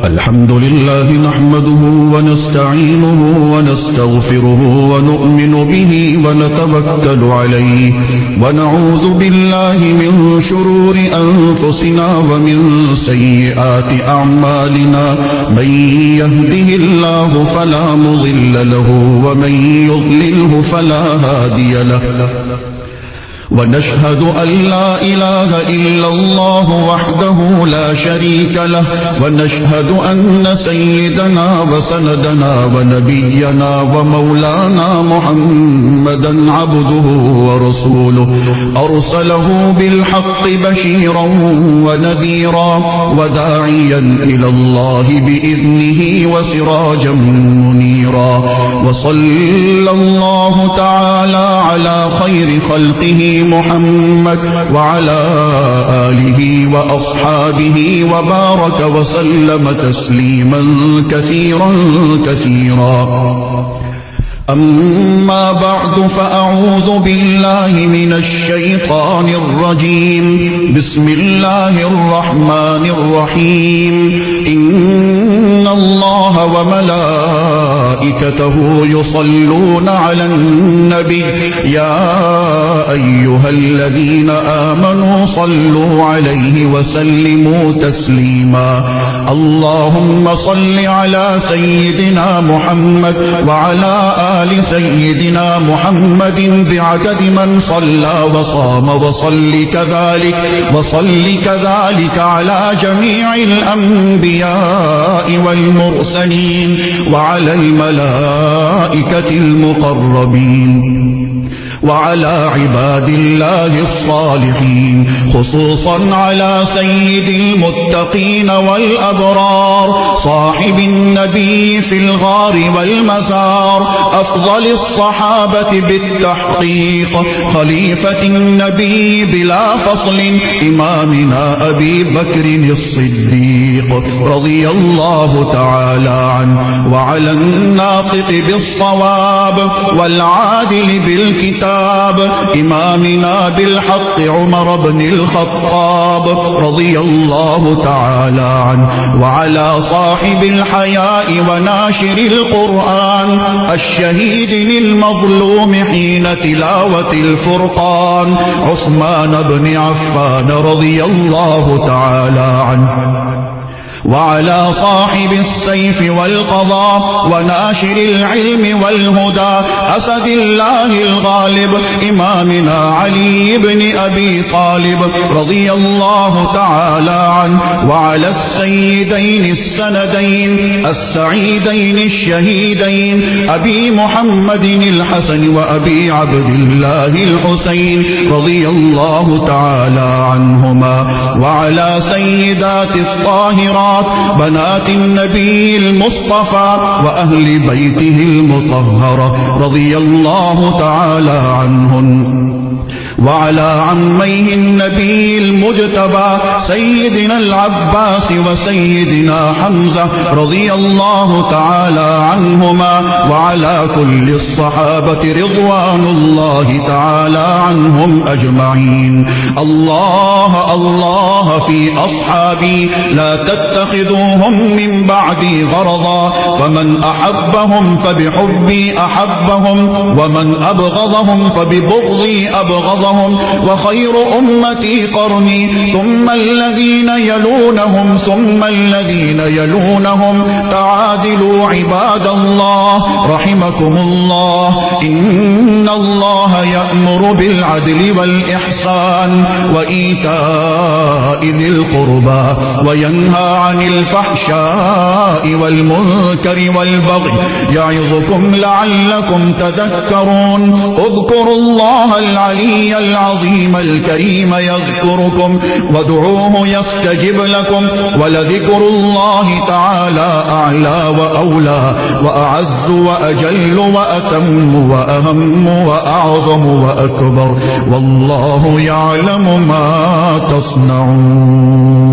الحمد لله نحمده ونستعينه ونستغفره ونؤمن به ونتوكل عليه ونعوذ بالله من شرور أنفسنا ومن سيئات أعمالنا من يهده الله فلا مضل له ومن يضلله فلا هادي له ونشهد أن لا إله إلا الله وحده لا شريك له ونشهد أن سيدنا وسندنا ونبينا ومولانا محمدا عبده ورسوله أرسله بالحق بشيرا ونذيرا وداعيا إلى الله بإذنه وسراجا منيرا وصلى الله تعالى على خير خلقه محمد وعلى آله وأصحابه وبارك وسلم تسليما كثيرا كثيرا أما بعد فأعوذ بالله من الشيطان الرجيم بسم الله الرحمن الرحيم إن الله وملائكته يصلون على النبي يا أيها الذين آمنوا صلوا عليه وسلموا تسليما اللهم صل على سيدنا محمد وعلى آل سيدنا محمد بعدد من صلى وصام وصل كذلك على جميع الأنبياء والمرسلين وعلى الملائكة المقربين وعلى عباد الله الصالحين خصوصا على سيد المتقين والأبرار صاحب النبي في الغار والمزار أفضل الصحابة بالتحقيق خليفة النبي بلا فصل إمامنا أبي بكر الصديق رضي الله تعالى عنه وعلى الناطق بالصواب والعادل بالكتاب إمامنا بالحق عمر بن الخطاب رضي الله تعالى عنه وعلى صاحب الحياء وناشر القرآن الشهيد للمظلوم حين تلاوة الفرقان عثمان بن عفان رضي الله تعالى عنه وعلى صاحب السيف والقضاء وناشر العلم والهدى أسد الله الغالب إمامنا علي بن أبي طالب رضي الله تعالى عنه وعلى السيدين السندين السعيدين الشهيدين أبي محمد الحسن وأبي عبد الله الحسين رضي الله تعالى عنهما وعلى سيدات الطاهرات بنات النبي المصطفى وأهل بيته المطهرة رضي الله تعالى عنهن وعلى عميه النبي المجتبى سيدنا العباس وسيدنا حمزة رضي الله تعالى عنهما وعلى كل الصحابة رضوان الله تعالى عنهم أجمعين الله الله في أصحابي لا تتخذوهم من بعدي غرضا فمن أحبهم فبحبي أحبهم ومن أبغضهم فببغضي أبغضهم وخير أمتي قرني ثم الذين يلونهم ثم الذين يلونهم تعادلوا عباد الله رحمكم الله إن الله يأمر بالعدل والإحسان وإيتاء ذي القربى وينهى عن الفحشاء والمنكر والبغي يعظكم لعلكم تذكرون اذكروا الله العلي العظيم الكريم يذكركم وادعوه يستجب لكم ولذكر الله تعالى أعلى وأولى وأعز وأجل وأتم وأهم وأعظم وأكبر والله يعلم ما تصنعون